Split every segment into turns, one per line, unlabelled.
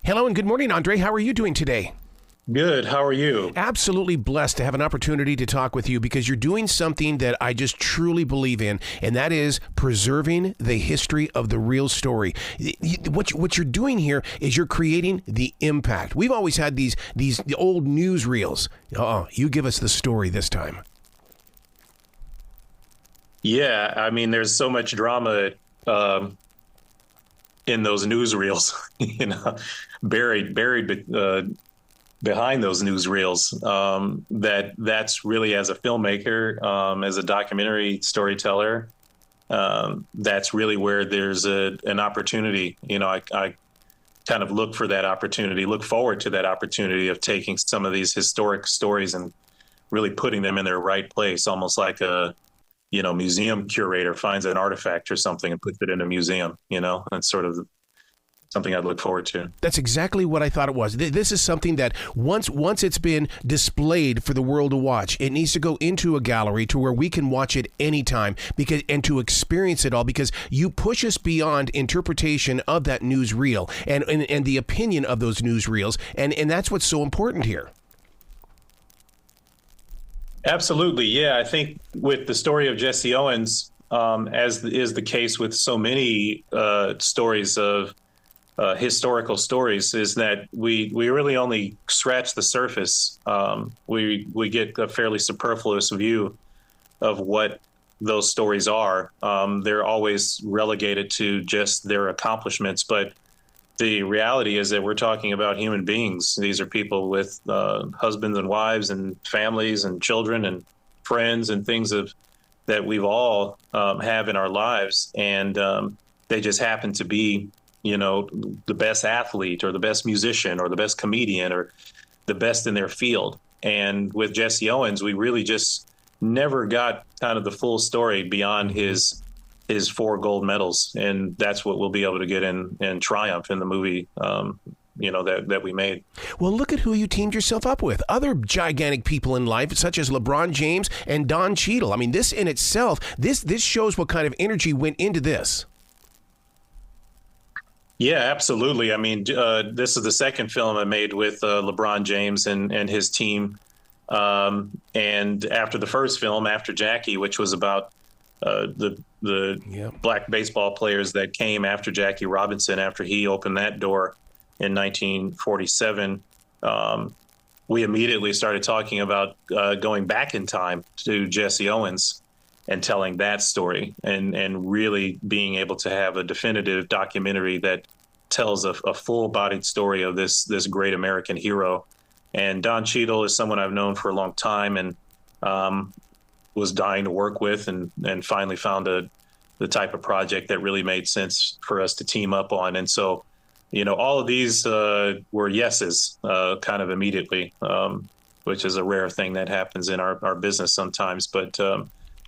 Hello and good morning, Andre. How are you doing today?
Good. How are you?
Absolutely blessed to have an opportunity to talk with you because you're doing something that I just truly believe in, and that is preserving the history of the real story. What you're doing here is you're creating the impact. We've always had these old newsreels. You give us the story this time.
Yeah, I mean, there's so much drama in those newsreels, buried behind those newsreels. That's really, as a filmmaker, as a documentary storyteller, that's really where there's an opportunity. I kind of look for that opportunity, look forward to that opportunity of taking some of these historic stories and really putting them in their right place, almost like a museum curator finds an artifact or something and puts it in a museum. That's sort of something I'd look forward to. That's
exactly what I thought it was. This is something that once it's been displayed for the world to watch, it needs to go into a gallery to where we can watch it anytime and to experience it all, because you push us beyond interpretation of that newsreel and the opinion of those newsreels. And that's what's so important here.
Absolutely. Yeah, I think with the story of Jesse Owens, as is the case with so many stories of historical stories, is that we really only scratch the surface. We get a fairly superfluous view of what those stories are. They're always relegated to just their accomplishments, but the reality is that we're talking about human beings. These are people with husbands and wives and families and children and friends and things that we've all have in our lives. And they just happen to be, the best athlete or the best musician or the best comedian or the best in their field. And with Jesse Owens, we really just never got kind of the full story beyond his 4 gold medals, and that's what we'll be able to get in Triumph in the movie, that we made.
Well, look at who you teamed yourself up with. Other gigantic people in life, such as LeBron James and Don Cheadle. I mean, this in itself, this shows what kind of energy went into this.
Yeah, absolutely. I mean, this is the second film I made with LeBron James and his team. And after the first film, After Jackie, which was about the black baseball players that came after Jackie Robinson, after he opened that door in 1947, we immediately started talking about going back in time to Jesse Owens and telling that story and really being able to have a definitive documentary that tells a full-bodied story of this great American hero. And Don Cheadle is someone I've known for a long time and was dying to work with, and finally found the type of project that really made sense for us to team up on. And so, all of these were yeses kind of immediately, which is a rare thing that happens in our business sometimes. But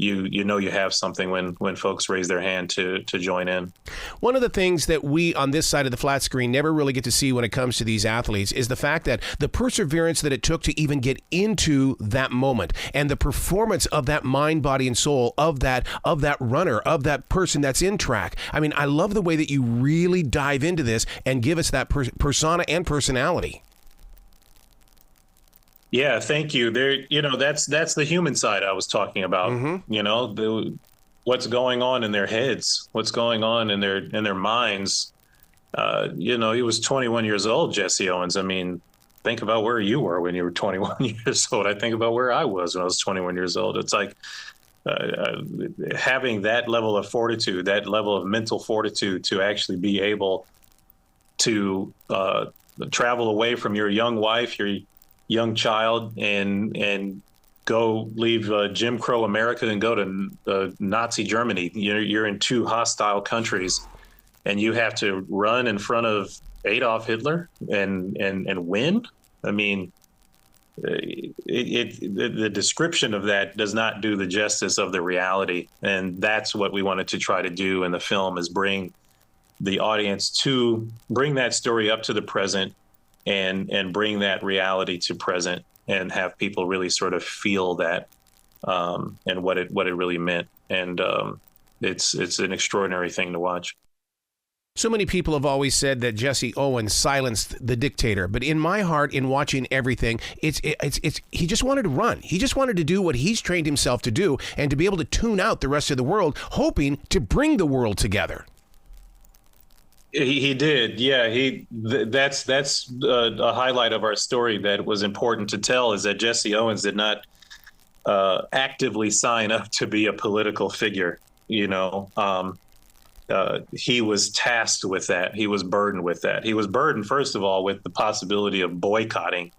you have something when folks raise their hand to join in.
One of the things that we on this side of the flat screen never really get to see when it comes to these athletes is the fact that the perseverance that it took to even get into that moment, and the performance of that mind, body, and soul of that runner, of that person that's in track. I mean, I love the way that you really dive into this and give us that persona and personality.
Yeah, thank you. There, that's the human side I was talking about. Mm-hmm. What's going on in their heads, what's going on in their minds. He was 21 years old, Jesse Owens. I mean, think about where you were when you were 21 years old. I think about where I was when I was 21 years old. It's like having that level of fortitude, that level of mental fortitude to actually be able to travel away from your young wife, your young child, and go leave Jim Crow America and go to Nazi Germany. You're in 2 hostile countries, and you have to run in front of Adolf Hitler and win. I mean, the description of that does not do the justice of the reality, and that's what we wanted to try to do in the film, is bring the audience to bring that story up to the present and bring that reality to present, and have people really sort of feel that and what it really meant. And it's an extraordinary thing to watch.
So many people have always said that Jesse Owens silenced the dictator, but in my heart, in watching everything, it's he just wanted to run. He just wanted to do what he's trained himself to do, and to be able to tune out the rest of the world, hoping to bring the world together.
He did, yeah. That's a highlight of our story that was important to tell, is that Jesse Owens did not actively sign up to be a political figure. He was tasked with that. He was burdened with that. He was burdened, first of all, with the possibility of boycotting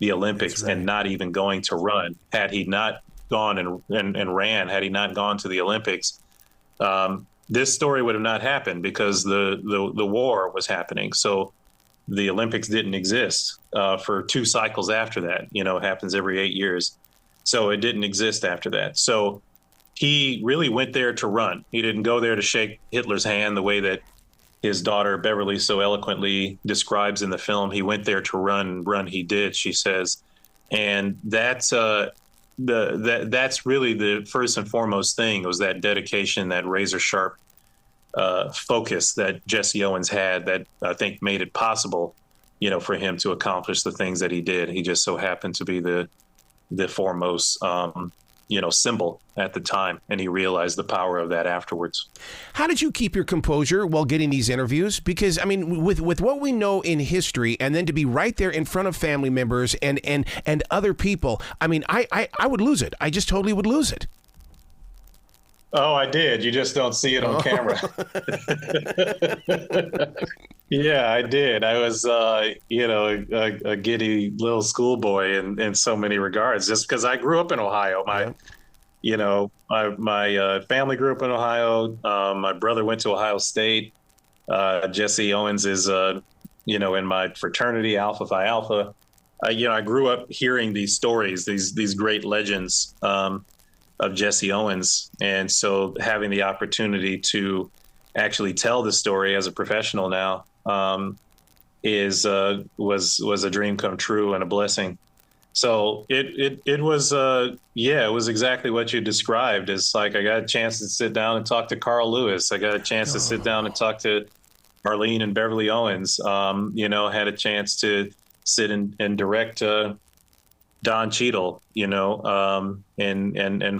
the Olympics and not even going to run. Had he not gone and ran, had he not gone to the Olympics, this story would have not happened, because the war was happening. So the Olympics didn't exist for 2 cycles after that. It happens every 8 years. So it didn't exist after that. So he really went there to run. He didn't go there to shake Hitler's hand the way that his daughter Beverly so eloquently describes in the film. He went there to run. He did, she says. And that's that's really the first and foremost thing, was that dedication, that razor sharp focus that Jesse Owens had, that I think made it possible, for him to accomplish the things that he did. He just so happened to be the foremost, symbol at the time, and he realized the power of that afterwards.
How did you keep your composure while getting these interviews? Because, I mean, with what we know in history, and then to be right there in front of family members and other people, I mean, I would lose it. I just totally would lose it.
Oh, I did. You just don't see it on camera. Yeah, I did. I was, a giddy little schoolboy in so many regards, just because I grew up in Ohio. My family grew up in Ohio. My brother went to Ohio State. Jesse Owens is, in my fraternity, Alpha Phi Alpha. I grew up hearing these stories, these great legends of Jesse Owens. And so having the opportunity to actually tell the story as a professional now was a dream come true and a blessing. So it was exactly what you described. It's like, I got a chance to sit down and talk to Carl Lewis. I got a chance to sit down and talk to Arlene and Beverly Owens. Had a chance to sit and direct Don Cheadle, and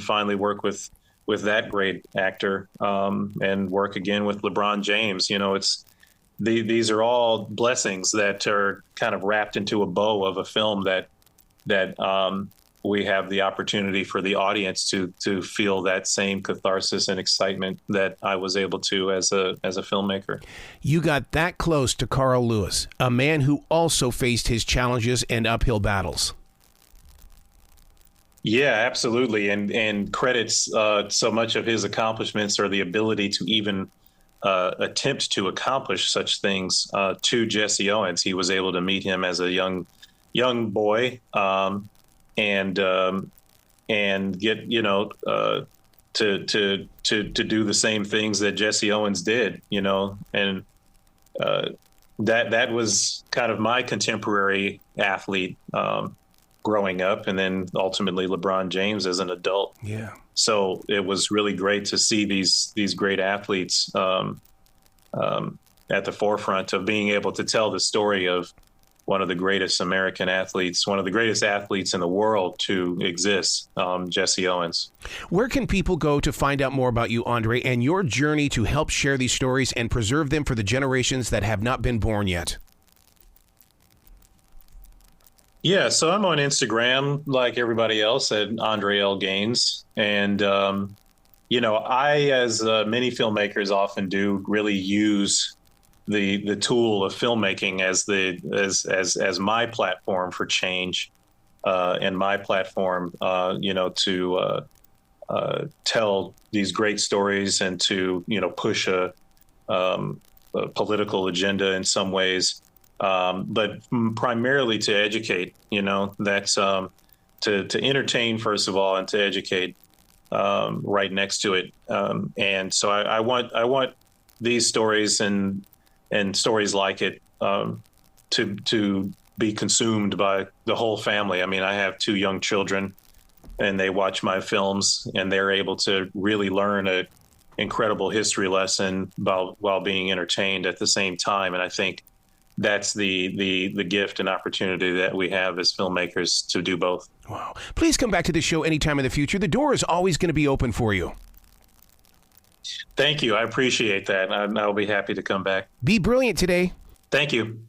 finally work with that great actor, and work again with LeBron James. These are all blessings that are kind of wrapped into a bow of a film that we have the opportunity for the audience to feel that same catharsis and excitement that I was able to as a filmmaker.
You got that close to Carl Lewis, a man who also faced his challenges and uphill battles.
Yeah, absolutely. And credits so much of his accomplishments, or the ability to even attempt to accomplish such things, to Jesse Owens. He was able to meet him as a young boy, and get to do the same things that Jesse Owens did, and that was kind of my contemporary athlete growing up, and then ultimately LeBron James as an adult.
Yeah.
So it was really great to see these great athletes at the forefront of being able to tell the story of one of the greatest American athletes, one of the greatest athletes in the world to exist, Jesse Owens.
Where can people go to find out more about you, Andre, and your journey to help share these stories and preserve them for the generations that have not been born yet?
Yeah, so I'm on Instagram like everybody else at Andre L. Gaines. And, I, as many filmmakers often do, really use the tool of filmmaking as my platform for change, and my platform, to tell these great stories and to, push a political agenda in some ways. But primarily to educate, that's to entertain, first of all, and to educate right next to it. And so I want these stories and stories like it to be consumed by the whole family. I mean, I have 2 young children, and they watch my films, and they're able to really learn incredible history lesson while being entertained at the same time. And I think that's the gift and opportunity that we have as filmmakers to do both.
Wow. Please come back to the show anytime in the future. The door is always going to be open for you.
Thank you. I appreciate that. I'll be happy to come back.
Be brilliant today.
Thank you.